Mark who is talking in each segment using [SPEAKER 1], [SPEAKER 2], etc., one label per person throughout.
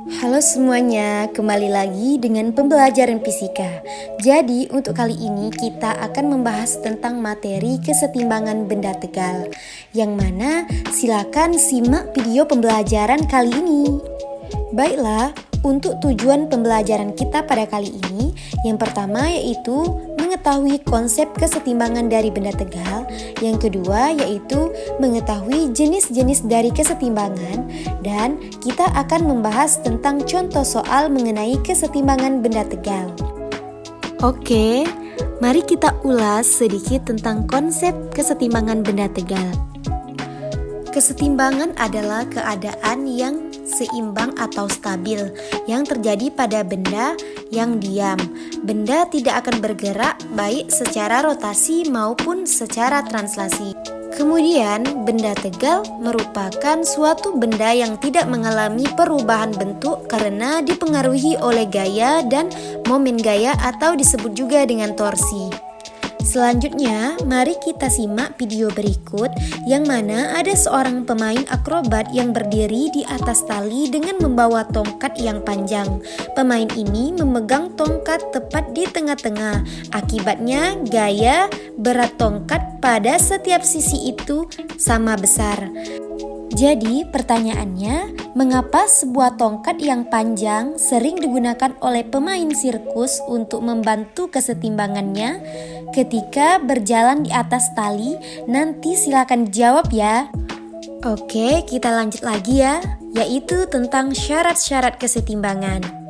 [SPEAKER 1] Halo semuanya, kembali lagi dengan pembelajaran fisika. Jadi untuk kali ini kita akan membahas tentang materi kesetimbangan benda tegal. Yang mana silakan simak video pembelajaran kali ini. Baiklah, untuk tujuan pembelajaran kita pada kali ini, yang pertama yaitu mengetahui konsep kesetimbangan dari benda tegal. Yang kedua yaitu mengetahui jenis-jenis dari kesetimbangan, dan kita akan membahas tentang contoh soal mengenai kesetimbangan benda tegal. Oke, mari kita ulas sedikit tentang konsep kesetimbangan benda tegal. Kesetimbangan adalah keadaan yang seimbang atau stabil yang terjadi pada benda yang diam. Benda tidak akan bergerak baik secara rotasi maupun secara translasi. Kemudian, benda tegal merupakan suatu benda yang tidak mengalami perubahan bentuk karena dipengaruhi oleh gaya dan momen gaya atau disebut juga dengan torsi. Selanjutnya, mari kita simak video berikut yang mana ada seorang pemain akrobat yang berdiri di atas tali dengan membawa tongkat yang panjang. Pemain ini memegang tongkat tepat di tengah-tengah. Akibatnya, gaya berat tongkat pada setiap sisi itu sama besar. Jadi pertanyaannya, mengapa sebuah tongkat yang panjang sering digunakan oleh pemain sirkus untuk membantu kesetimbangannya ketika berjalan di atas tali? Nanti silakan jawab ya. Oke, kita lanjut lagi ya, yaitu tentang syarat-syarat kesetimbangan.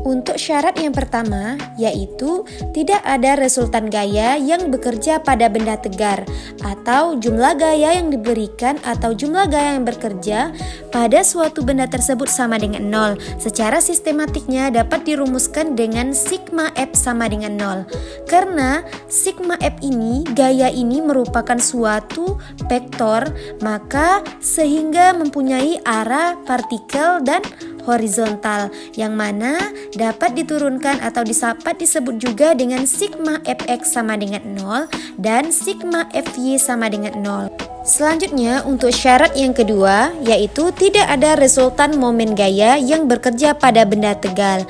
[SPEAKER 1] Untuk syarat yang pertama, yaitu tidak ada resultan gaya yang bekerja pada benda tegar, atau jumlah gaya yang diberikan atau jumlah gaya yang bekerja pada suatu benda tersebut sama dengan 0. Secara sistematiknya dapat dirumuskan dengan sigma F sama dengan 0. Karena sigma F ini, gaya ini merupakan suatu vektor, maka sehingga mempunyai arah partikel dan horizontal, yang mana dapat diturunkan atau dapat disebut juga dengan sigma fx sama dengan 0 dan sigma fy sama dengan 0. Selanjutnya untuk syarat yang kedua, yaitu tidak ada resultan momen gaya yang bekerja pada benda tegal,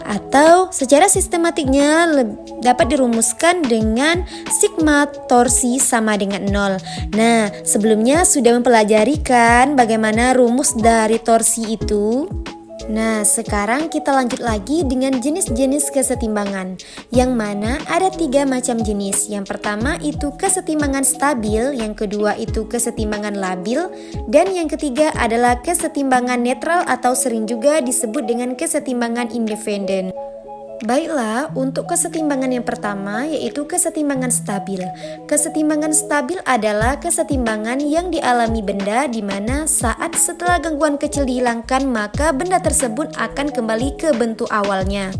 [SPEAKER 1] atau secara sistematiknya dapat dirumuskan dengan sigma torsi sama dengan 0. Nah, sebelumnya sudah mempelajari kan bagaimana rumus dari torsi itu? Nah, sekarang kita lanjut lagi dengan jenis-jenis kesetimbangan, yang mana ada 3 macam jenis. Yang pertama itu kesetimbangan stabil, yang kedua itu kesetimbangan labil, dan yang ketiga adalah kesetimbangan netral atau sering juga disebut dengan kesetimbangan independen. Baiklah, untuk kesetimbangan yang pertama yaitu kesetimbangan stabil. Kesetimbangan stabil adalah kesetimbangan yang dialami benda di mana saat setelah gangguan kecil dihilangkan maka benda tersebut akan kembali ke bentuk awalnya.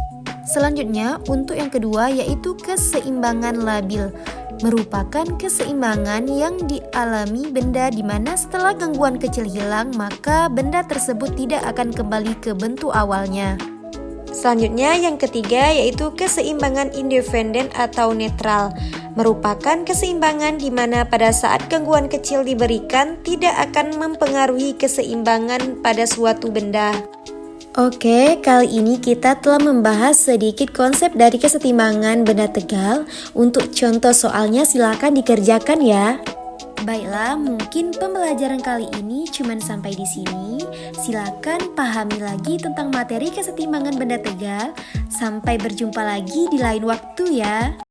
[SPEAKER 1] Selanjutnya, untuk yang kedua yaitu keseimbangan labil. Merupakan keseimbangan yang dialami benda di mana setelah gangguan kecil hilang maka benda tersebut tidak akan kembali ke bentuk awalnya. Selanjutnya yang ketiga yaitu keseimbangan independen atau netral. Merupakan keseimbangan di mana pada saat gangguan kecil diberikan tidak akan mempengaruhi keseimbangan pada suatu benda. Oke, kali ini kita telah membahas sedikit konsep dari kesetimbangan benda tegal. Untuk contoh soalnya silakan dikerjakan ya. Baiklah, mungkin pembelajaran kali ini cuma sampai di sini. Silakan pahami lagi tentang materi kesetimbangan benda tegal. Sampai berjumpa lagi di lain waktu ya.